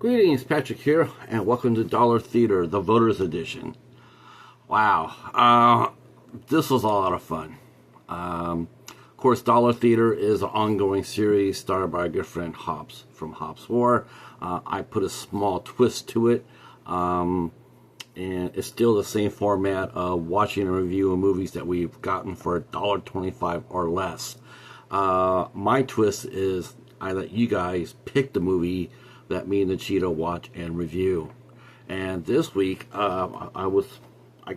Greetings, Patrick here, and welcome to Dollar Theater, the Voters Edition. Wow, this was a lot of fun. Of course, Dollar Theater is an ongoing series started by our good friend Hobbs from Hobbs War. I put a small twist to it, and it's still the same format of watching and reviewing movies that we've gotten for $1.25 or less. My twist is I let you guys pick the movie that me and the Cheetah watch and review. And this week, I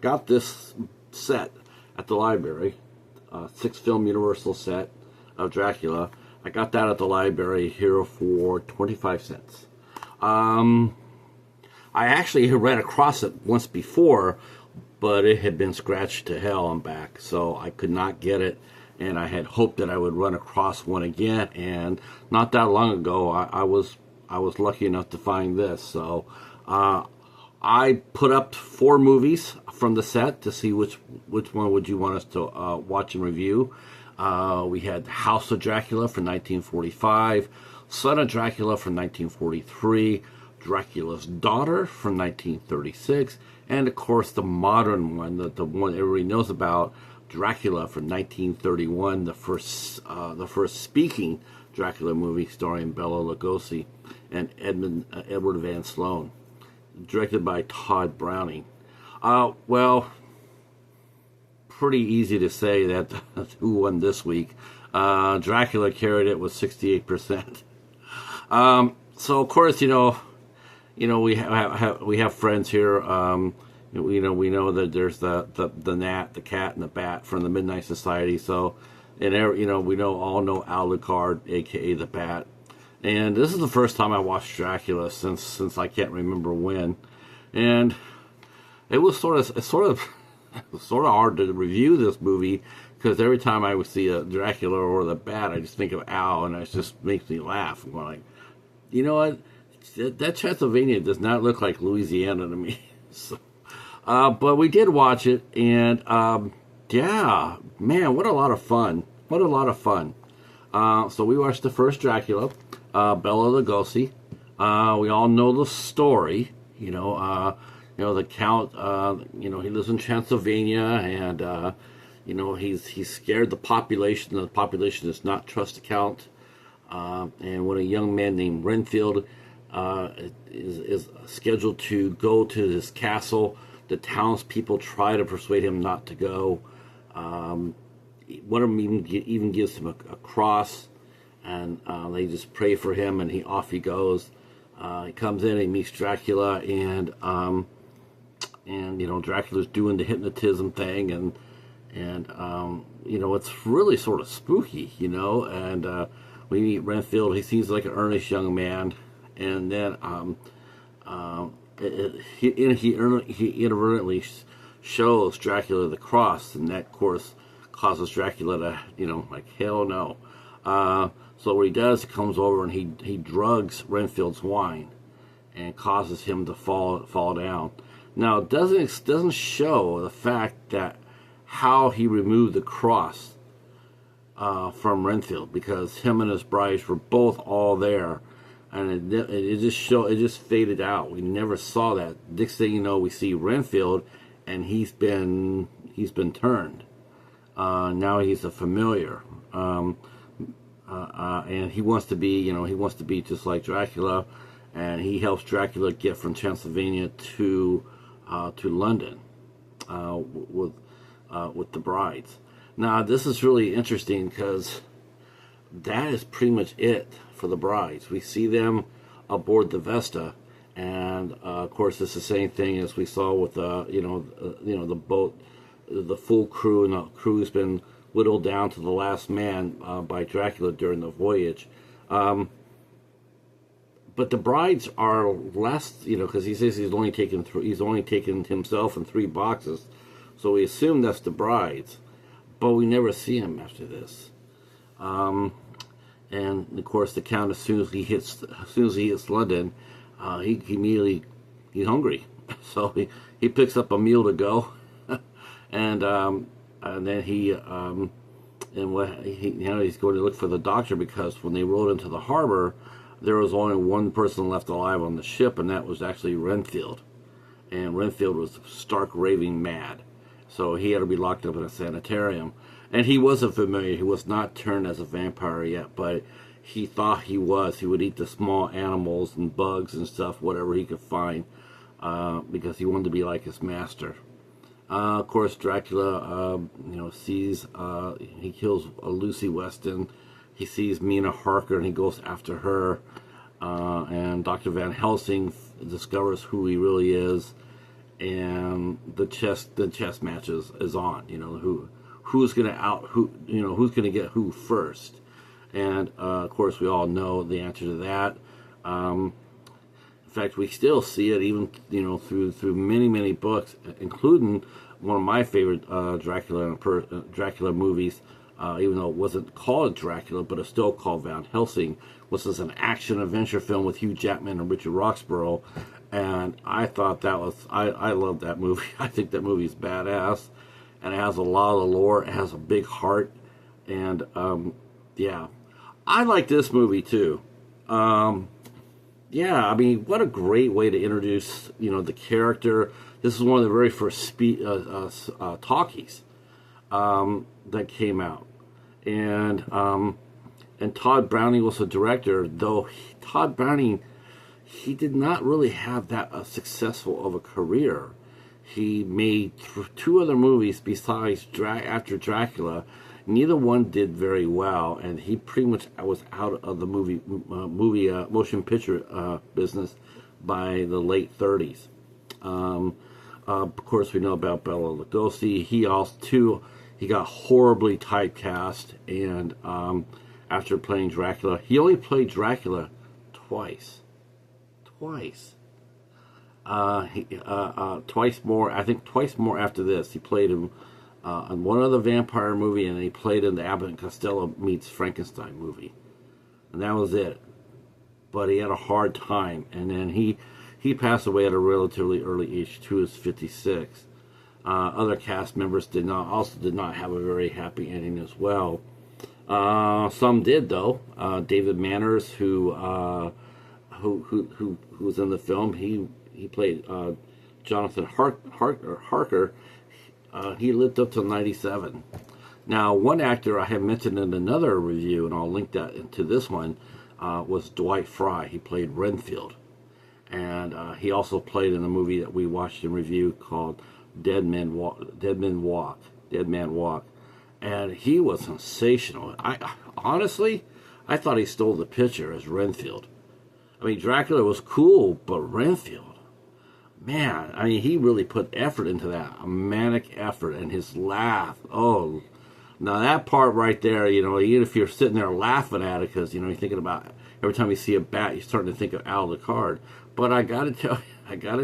got this set at the library, 6-film Universal set of Dracula. I got that at the library here for 25 cents. I actually had ran across it once before, but it had been scratched to hell and back, so I could not get it. And I had hoped that I would run across one again. And not that long ago, I was lucky enough to find this. So I put up 4 movies from the set to see which one would you want us to watch and review. We had House of Dracula from 1945, Son of Dracula from 1943, Dracula's Daughter from 1936, and of course the modern one, the one everybody knows about, Dracula from 1931, the first speaking Dracula movie starring Bela Lugosi and Edward Van Sloan, directed by Todd Browning. Well, pretty easy to say that who won this week. Dracula carried it with 68%. So of course, we have friends here. We know that there's the gnat, the cat, and the bat from the Midnight Society. So, we all know Alucard, aka the Bat. And this is the first time I watched Dracula since I can't remember when, and it was sort of hard to review this movie because every time I would see a Dracula or the Bat, I just think of Al, and it just makes me laugh. I'm like, you know what? That Transylvania does not look like Louisiana to me. So, but we did watch it, and yeah, man, what a lot of fun! What a lot of fun! So we watched the first Dracula, Bela Lugosi. We all know the story. The Count. He lives in Transylvania, and he's scared the population. The population does not trust the Count. And when a young man named Renfield is scheduled to go to this castle, the townspeople try to persuade him not to go. One of them even gives him a cross, and they just pray for him, and off he goes. He comes in, he meets Dracula, and Dracula's doing the hypnotism thing, and it's really sort of spooky, and we meet Renfield. He seems like an earnest young man, and then he inadvertently shows Dracula the cross, and that, of course, causes Dracula to, hell no. So what he does, he comes over and he drugs Renfield's wine and causes him to fall down. Now, it doesn't show the fact that how he removed the cross from Renfield, because him and his brides were both all there, and it just faded out. We never saw that. Next thing you know, we see Renfield, and he's been turned. Now he's a familiar, and he wants to be just like Dracula, and he helps Dracula get from Transylvania to London with the brides. Now this is really interesting because that is pretty much it for the brides. We see them aboard the Vesta, and of course it's the same thing as we saw with the boat, the full crew, and the crew's been whittled down to the last man by Dracula during the voyage. But the brides are less, because he says he's only taken himself and 3 boxes, so we assume that's the brides, but we never see him after this. And of course, the Count, as soon as he hits London, he's hungry, so he picks up a meal to go, and then he's going to look for the doctor, because when they rode into the harbor, there was only one person left alive on the ship, and that was actually Renfield. And Renfield was stark raving mad. So he had to be locked up in a sanitarium. And he was a familiar. He was not turned as a vampire yet, but he thought he was. He would eat the small animals and bugs and stuff, whatever he could find, because he wanted to be like his master. Of course, Dracula, sees, he kills Lucy Weston. He sees Mina Harker, and he goes after her. And Dr. Van Helsing discovers who he really is. And the chess match is on. Who's gonna get who first. And of course, we all know the answer to that. In fact, we still see it even through many books, including one of my favorite Dracula movies. Even though it wasn't called Dracula, but it's still called Van Helsing, which is an action-adventure film with Hugh Jackman and Richard Roxburgh. And I thought that was, I love that movie. I think that movie's badass. And it has a lot of lore. It has a big heart. And, yeah. I like this movie, too. Yeah, I mean, what a great way to introduce, the character. This is one of the very first talkies that came out. And Todd Browning was the director, though Todd Browning, he did not really have that successful of a career. He made two other movies besides after Dracula. Neither one did very well, and he pretty much was out of the motion picture business by the late 30s. Of course, we know about Bela Lugosi. He got horribly typecast, and after playing Dracula, he only played Dracula twice. Twice more. I think twice more after this. He played him in one other vampire movie, and he played in the Abbott and Costello meets Frankenstein movie, and that was it. But he had a hard time, and then he passed away at a relatively early age, too, as 56. Other cast members did not have a very happy ending as well. Some did, though. David Manners, who was in the film, he played Jonathan Harker. He lived up to 97. Now, one actor I have mentioned in another review, and I'll link that to this one, was Dwight Frye. He played Renfield. And he also played in a movie that we watched and reviewed called Dead Man Walk. And he was sensational. Honestly, I thought he stole the picture as Renfield. I mean, Dracula was cool, but Renfield, man, I mean, he really put effort into that, a manic effort, and his laugh. Oh, now that part right there, even if you're sitting there laughing at it, because, you're thinking about every time you see a bat, you're starting to think of Al the Card. But I gotta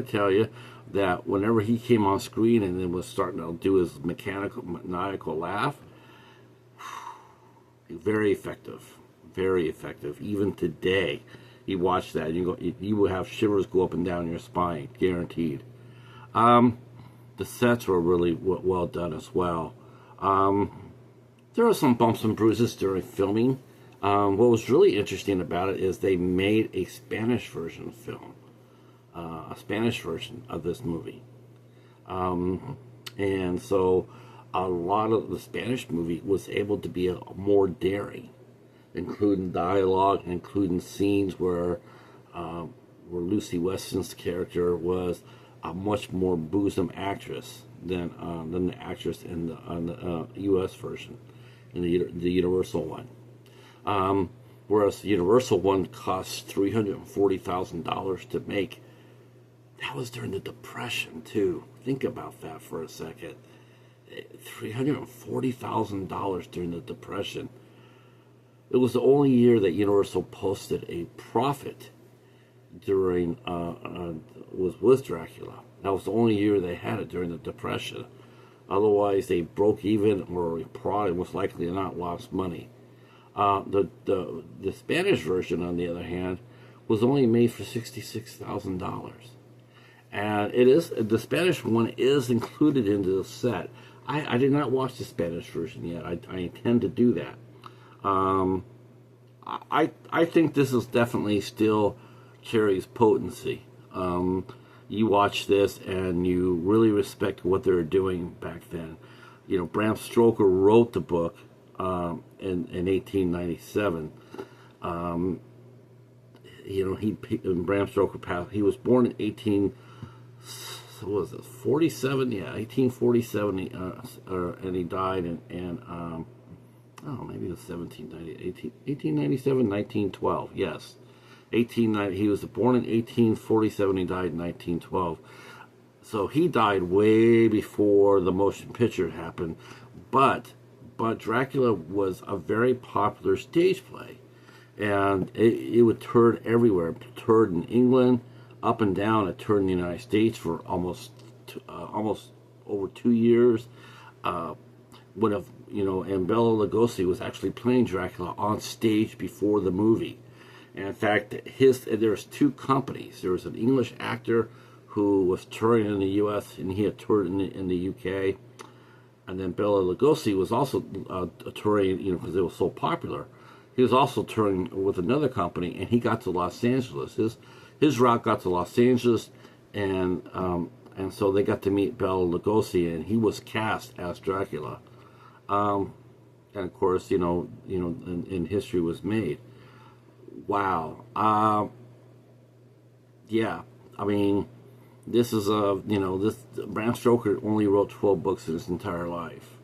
tell you that whenever he came on screen and then was starting to do his maniacal laugh, very effective. Even today, you watch that, and you will have shivers go up and down your spine, guaranteed. The sets were really well done as well. There are some bumps and bruises during filming. What was really interesting about it is they made a Spanish version of film, a Spanish version of this movie. And so a lot of the Spanish movie was able to be more daring, including dialogue, including scenes where Lucy Weston's character was a much more bosom actress than the actress in the U.S. version, in the Universal one. Whereas the Universal one cost $340,000 to make. That was during the Depression, too. Think about that for a second. $340,000 during the Depression. It was the only year that Universal posted a profit during was with Dracula. That was the only year they had it during the Depression. Otherwise, they broke even, or probably most likely not lost money. The Spanish version, on the other hand, was only made for $66,000, and the Spanish one is included into the set. I did not watch the Spanish version yet. I intend to do that. I think this is definitely still carries potency. You watch this and you really respect what they were doing back then. You know, Bram Stoker wrote the book in 1897. You know, Bram Stoker passed. He was born in 47? Yeah, 1847. And he died maybe it was 1897, 1912. Yes, 1890. He was born in 1847. He died in 1912. So he died way before the motion picture happened, but Dracula was a very popular stage play, and it would toured everywhere. It toured in England, up and down. It toured in the United States for almost over 2 years. And Bela Lugosi was actually playing Dracula on stage before the movie. And in fact, there's two companies. There was an English actor who was touring in the U.S. and he had toured in the U.K. And then Bela Lugosi was also touring, because it was so popular. He was also touring with another company, and he got to Los Angeles. His route got to Los Angeles, and so they got to meet Bela Lugosi, and he was cast as Dracula. And of course, and history was made. Wow. Yeah. I mean, this is Bram Stoker only wrote 12 books in his entire life.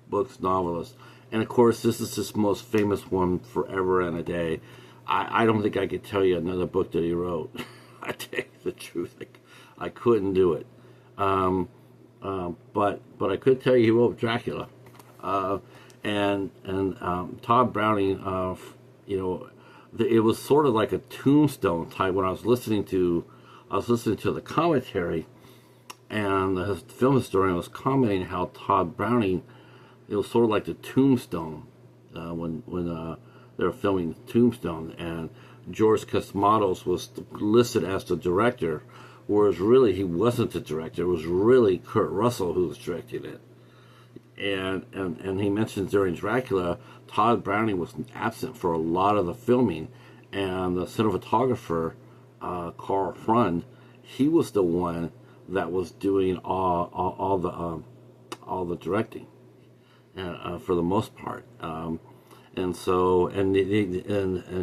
Books, novelist. And of course, this is his most famous one, Forever and a Day. I don't think I could tell you another book that he wrote. I tell you the truth. I couldn't do it. But I could tell you he wrote Dracula. And Todd Browning, it was sort of like a tombstone type. When I was listening to the commentary, and the film historian was commenting how Todd Browning, it was sort of like the Tombstone when they were filming Tombstone, and George Cosmatos was listed as the director, whereas really he wasn't the director. It was really Kurt Russell who was directing it. And he mentions during Dracula, Todd Browning was absent for a lot of the filming, and the cinematographer, Carl Frund, he was the one that was doing all the directing, for the most part. And of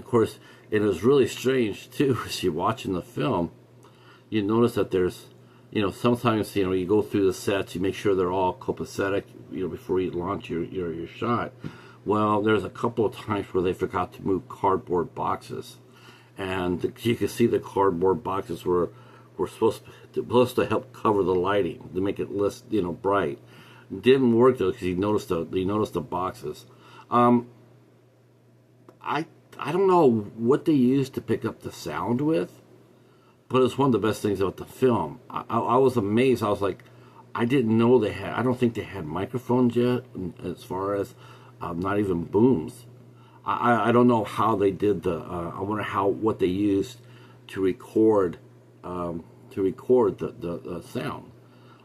course, it was really strange too. As you're watching the film, you notice that there's, sometimes, you go through the sets, you make sure they're all copacetic, before you launch your shot. Well, there's a couple of times where they forgot to move cardboard boxes, and you can see the cardboard boxes were supposed to help cover the lighting to make it less, bright. Didn't work though, because you noticed the boxes. I don't know what they used to pick up the sound with, but it's one of the best things about the film. I was amazed. I was like, I didn't know they had. I don't think they had microphones yet, as far as not even booms. I don't know how they did I wonder what they used to record the sound.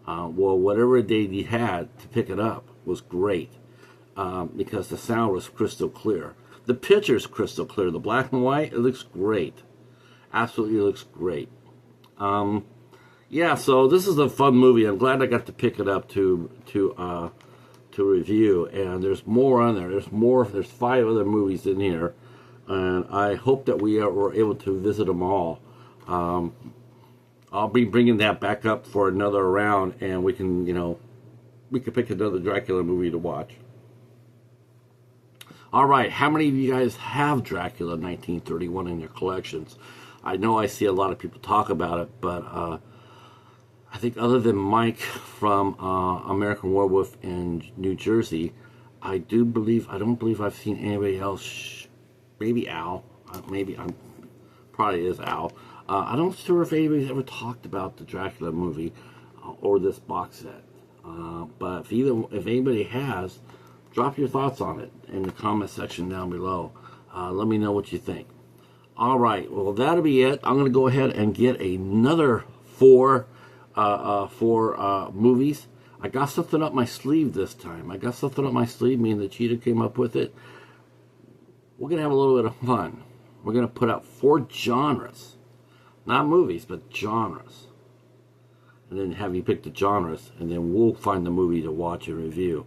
Well, whatever they had to pick it up was great, because the sound was crystal clear. The picture's crystal clear. The black and white, it looks great. Absolutely looks great. Yeah, so this is a fun movie. I'm glad I got to pick it up to review. And there's more on there. There's 5 other movies in here, and I hope that we were able to visit them all. I'll be bringing that back up for another round, and we can pick another Dracula movie to watch. All right, how many of you guys have Dracula 1931 in your collections? I know I see a lot of people talk about it, but I think other than Mike from American Werewolf in New Jersey, I don't believe I've seen anybody else. Maybe Al. Probably is Al. I don't sure if anybody's ever talked about the Dracula movie or this box set. But if anybody has, drop your thoughts on it in the comment section down below. Let me know what you think. All right, well, that'll be it. I'm going to go ahead and get another 4 movies. I got something up my sleeve this time. Meaning the Cheetah came up with it. we're going to have a little bit of fun. We're going to put out 4 genres. Not movies, but genres. And then have you pick the genres, and then we'll find the movie to watch and review.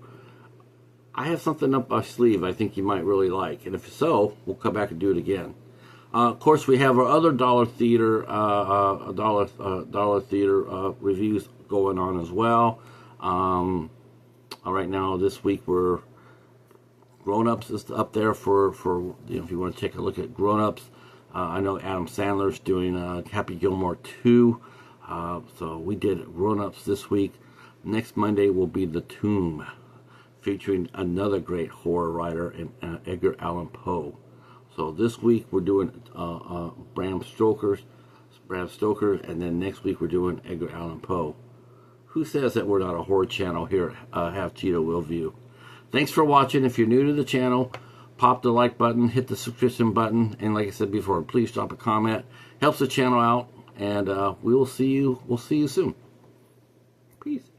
I have something up my sleeve I think you might really like, and if so, we'll come back and do it again. Of course, we have our other dollar theater reviews going on as well. Right now, this week we're Grown Ups is up there for if you want to take a look at Grown Ups. I know Adam Sandler's doing Happy Gilmore 2. So we did Grown Ups this week. Next Monday will be The Tomb, featuring another great horror writer, Edgar Allan Poe. So this week we're doing Bram Stoker, and then next week we're doing Edgar Allan Poe. Who says that we're not a horror channel here at Have Cheetah Will View? Thanks for watching. If you're new to the channel, pop the like button, hit the subscription button, and like I said before, please drop a comment. Helps the channel out, and we will see you. We'll see you soon. Peace.